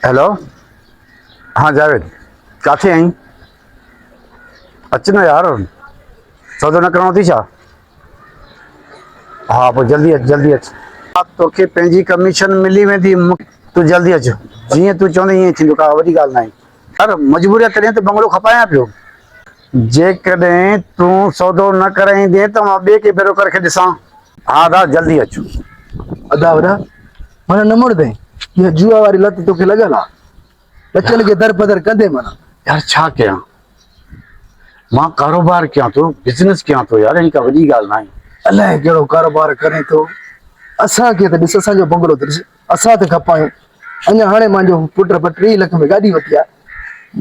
Hello. हाँ जावेद, किथे आई? अच न यार, सौदो न करणो थी छा? हाँ पोइ जल्दी अच, जल्दी अच। तोखे पंहिंजी कमीशन मिली वेंदी। तूं जल्दी अच, जीअं तूं चवंदे ईअं थींदो, का वॾी ॻाल्हि न आहे। यार मजबूरी आहे, तॾहिं त बंगलो खपायां पियो। जेकॾहिं तूं सौदो न कराईंदे त मां ॿिए खे भेरो करे ॾिसां। हाँ दा, जल्दी अच। अदा वॾा माना न मुड़दे। ये जुआ वारी लत तोखे लॻल आहे। बचन खे दर बदर कंदे माना। यार छा कयां, मां कारोबार कयां थो, बिज़नेस कयां थो यार, इहा का वॾी ॻाल्हि न आहे। अलाए कहिड़ो कारोबार करे थो। असांखे त ॾिस, असांजो बंगलो त ॾिस, असां त खपायूं। अञा हाणे मुंहिंजो पुट 3 लख में गाॾी वठी आहे।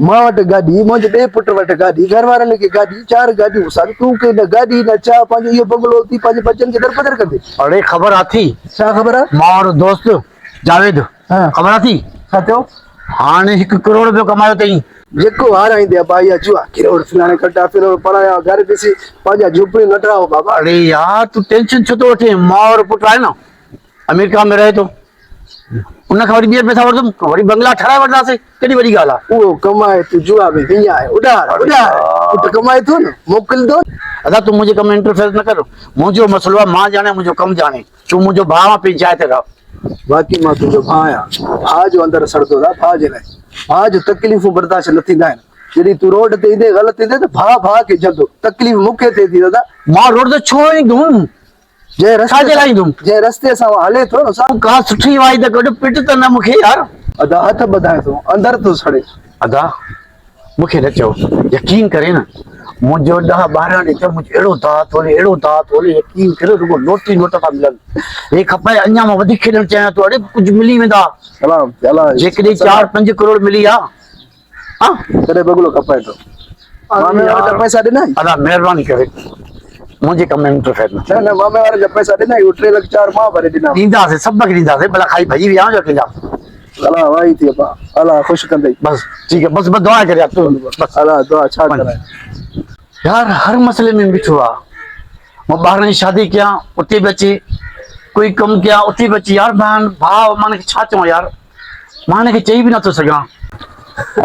मां वटि गाॾी, मुंहिंजे ॿिए पुट वटि गाॾी, घर वारनि खे गाॾी, 4 गाॾियूं सां तूं के न गाॾी न छा, पंहिंजो इहो बंगलो थी पंहिंजे बचन खे दर बदर कंदे। अरे ख़बर अथी छा ख़बर आहे? मां और दोस्त जावेद, हाँ ख़बर अथी छा थियो? हाणे 1 करोड़ रुपयो कमायो अथई। जेको हाराईंदे आहे भाई जुआ, किरोड़ फलाणे कटा फिरो पराया घर ॾिसी पंहिंजा झूपड़ी लटराओ बाबा। अरे यार तूं टेंशन छो थो वठे? मां और पुट आहे न, अमेरिका में रहे थो, उन खां वरी ॿीहर पैसा वठंदुमि, वरी बंगला ठाराए वठंदासीं। केॾी वॾी ॻाल्हि आहे। उहो कमाए तूं जुआ में विञाए उॾार उॾार, पुट कमाए थो न, मोकिलींदो। अदा तूं मुंहिंजे कम में इंटरफेयर न कर। मुंहिंजो मसइलो आहे, मां ॼाणे मुंहिंजो कमु ॼाणे। तूं मुंहिंजो भाउ आहे, पंहिंजी जाइ ते रह। बाक़ी मां तुंहिंजो भाउ आहियां। भाउ जो अंदरि सड़ंदो आहे, भाउ जे लाइ। भाउ जो तकलीफ़ूं बर्दाश्त न थींदा आहिनि। जॾहिं तूं रोड ते ईंदे ग़लति ईंदे त भाउ खे जंदो, तकलीफ़ मूंखे थिए थी दादा। मां रोड ते छो ईंदुमि? छाजे लाइ ईंदुमि? जंहिं रस्ते सां हले थो न, तूं का सुठी वाई त गॾु पिट त न मूंखे यार। अदा हथ ॿधाए थो, अंदरि थो सड़े। अदा मूंखे न चओ, यकीन करे न, मुंहिंजो 10-12 ॾींहं थियो, मुंहिंजो अहिड़ो दात होले, अहिड़ो दात होले, यकीन करे रुगो नोट ई नोट था मिलनि। हे खपे अञा मां वधीक खेॾणु चाहियां थो। अरे कुझु मिली वेंदा। सलाम अलाह जेकॾहिं 4-5 करोड़ मिली आहे, हाँ तॾहिं बंगलो खपाए थो। मामे वारे जा पैसा ॾिना? अदा महिरबानी करे मुंहिंजे कम में इंटरफेयर न। न मामे वारे जा पैसा ॾिना, 3 लख 4 मां भरे ॾिना। ॾींदासीं, सभु खे ॾींदासीं, भला खाई भॼी विया जो कंहिंजा। अलाह वाही थी अबा, अलाह ख़ुशि कंदई। बस ठीक है, बस दुआ कर यार तू। बस अलाह दुआ छा कराए। यार हर मसले में बिठो आहे। मां ॿारनि जी शादी कयां उते बि अचे, कोई कमु कयां उते बि अचे। यार भाउ मां हिनखे छा चवां यार, मां हिनखे चई बि नथो सघां।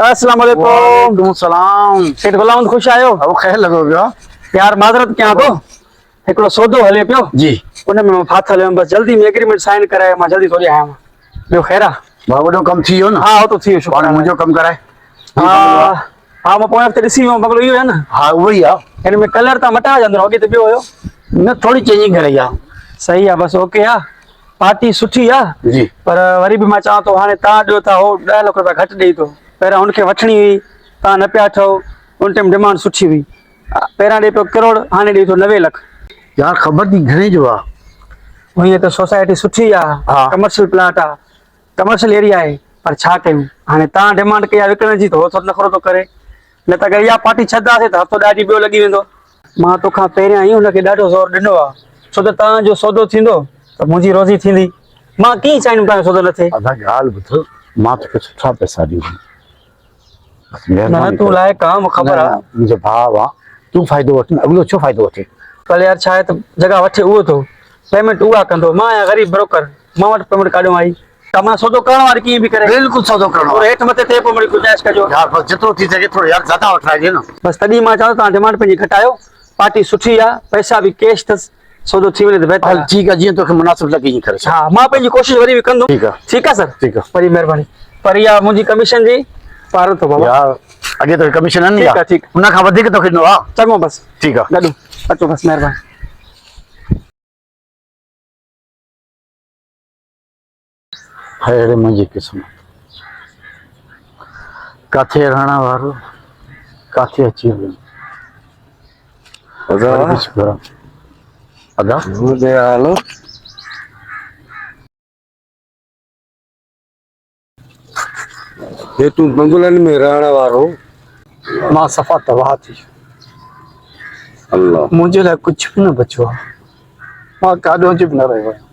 अस्सलाम वालेकुम। वालेकुम सलाम। सेठ गुलाम ख़ुश आयो? अब ख़ैर लॻो पियो आहे यार माज़रत कयां थो, हिकिड़ो सौदो हले पियो जी। उन में मां फाथल हुयमि, बस जल्दी में एग्रीमेंट साइन कराए मां जल्दी थो आहियां। ॿियो ख़ैर आहे? भाउ वॾो कमु थी वियो न? हाँ हो तो थी वियो, शुक्र हाणे आहे। मुंहिंजो कमु कराए। हाँ मां पोएं हफ़्ते ॾिसी वियो बंगलो इहो आहे न। हा उहो ई आहे। हिन में कलर तव्हां मटाए जंदो, अॻे त ॿियो हुयो। न थोड़ी चेंजिंग कराई आहे। सही आहे, बस ओके आहे। पार्टी सुठी आहे जी। पर वरी बि मां चवां थो, हाणे तव्हां ॾियो था हो 10 लख रुपया घटि ॾेई थो। पहिरियां हुनखे वठणी हुई, तव्हां न पिया ठहो, उन टाइम डिमांड सुठी हुई। पहिरियां ॾे पियो करोड़, हाणे ॾेई थो 90 लख। यार ख़बर थी घणे जो आहे? हीअं त सोसाइटी सुठी आहे, हाँ। कमर्शियल प्लाट आहे, कमर्शियल एरिया आहे, पर छा कयूं हाणे तव्हां डिमांड कई आहे विकण जी, त हो थोरो नखरो थो करे। न त अगरि इहा पार्टी छॾंदासीं त हफ़्तो 10 ॾींहं ॿियो लॻी वेंदो। मां तोखां पहिरियां ई हुनखे ॾाढो ज़ोर ॾिनो आहे, छो त तव्हांजो सौदो थींदो त मुंहिंजी रोज़ी थींदी। मां कीअं चाहींदुमि तव्हांजो सौदो न थिए? अदा ॻाल्हि ॿुध, मां तोखे सुठा पैसा ॾींदुमि। न तूं लाइक़ आहे, मूंखे ख़बर आहे। मुंहिंजो भाउ आहे, तूं फ़ाइदो वठ न, अॻिलो छो फ़ाइदो वठे? भले यार छा आहे त जॻह वठे उहो थो, पेमेंट उहा कंदो। मां आहियां ग़रीब ब्रोकर, मां वटि पेमेंट काॾियो आई त मां सौदो करण वारी कीअं बि करे। बिल्कुलु सौदो करणो और आहे। हेठि मथे थिए पोइ वरी गुंजाइश कजो यार बस जेतिरो थी सघे थोरो यार ज़्यादा वठाइजे न। बस। तॾहिं मां चवां तव्हां डिमांड पंहिंजी घटायो, पार्टी सुठी आहे, पैसा बि कैश अथसि, सौदो थी वञे त बहितर हल आहे। ठीकु आहे, जीअं तोखे मुनासिब लॻे ईअं करे छॾ। हाँ मां पंहिंजी कोशिशि वरी बि कंदुमि। ठीकु आहे। ठीकु आहे सर, ठीकु आहे। वरी महिरबानी। पर इहा मुंहिंजी कमीशन जी पार थो बाबा। यार अॻे तोखे कमीशन न ठीकु आहे, ठीकु हुन खां वधीक तोखे ॾिनो आहे। चङो बस, ठीकु आहे। गॾु अचो बस, महिरबानी। अहिड़े मुंहिंजी क़िस्मत, काथे रहण वारो काथे अची वियो। अदा हालो ये तूं बंगलनि में रहण वारो? मां सफ़ा तबाह थी, अल्लाह मुंहिंजे लाइ कुझु बि न बचियो आहे। मां काॾों बि न रहियो आहियां।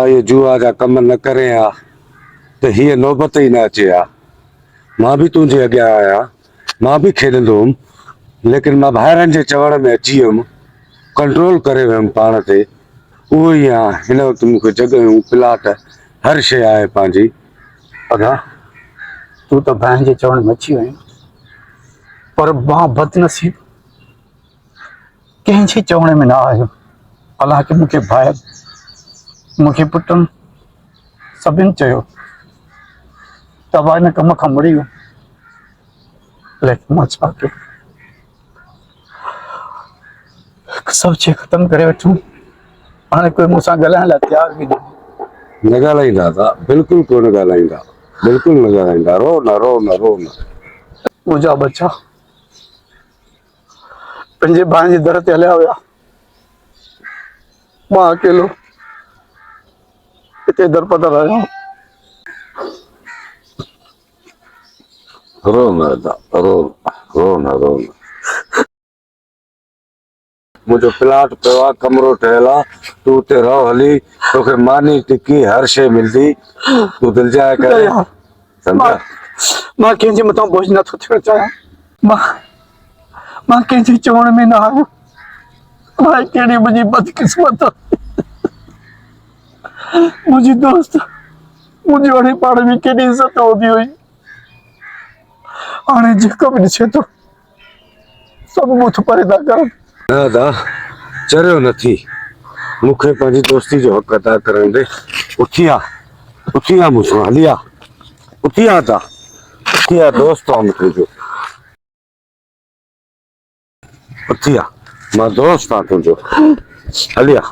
ये जुआ जा कम न करे हा त हीअ नौबत ई न अचे हा। मां बि तुंहिंजे अॻियां आहियां, मां बि खेॾंदो हुउमि, लेकिन मां ॿाहिरनि जे चवण में अची वियुमि, कंट्रोल करे वियुमि पाण ते। उहो ई आहे, हिन वक़्तु मूंखे जॻहियूं प्लाट हर शइ आहे पंहिंजी, पगा तू तो बहन जे चवण में अची वई पर मां बदनसीब कंहिंजे चवण में न आयो। हालांकि मूंखे भाई मूंखे पुटनि सभिनि चयो तव्हां हिन कम खां मुड़ी वियो, लेकिन मां छा कयो, सभु शइ ख़तमु करे वठूं। हाणे कोई मूंसां ॻाल्हाइण लाइ तयार बि न। न ॻाल्हाईंदा था, बिल्कुलु कोन ॻाल्हाईंदा, बिल्कुलु न ॻाल्हाईंदा। रो न रो न रो न। मुंहिंजा बच्चा पंहिंजे भाउ जे दर ते हलिया हुया, मां अकेलो हिते दर पदर आहियां। रो न था, रो न। मुंहिंजो प्लाट पियो आहे, कमरो ठहियल आहे, तूं उते रहो हली, तोखे मानी टिकी हर शइ मिलंदी, तूं दिलि जाए कर। यार, सम्झा? मां कंहिंजे मथां बोझ नथो थियणु चाहियां। मां कंहिंजे चवण में न आयो। भाई कहिड़ी मुंहिंजी बदकिस्मत आहे। मुंहिंजी दोस्त मुंहिंजी वॾे पाड़े में केॾी इज़त हूंदी हुई, हाणे जेको बि ॾिसे थो सभु मूं परे था करनि। न दा चरियो न थी, मूंखे पंहिंजी दोस्ती जो हक़ अदा करण ॾे। उथी आ मूंसां हली आ, उथी आ दोस्त आहे मूंखे जो, उथी आ, मां दोस्त आहियां तुंहिंजो, हली आ।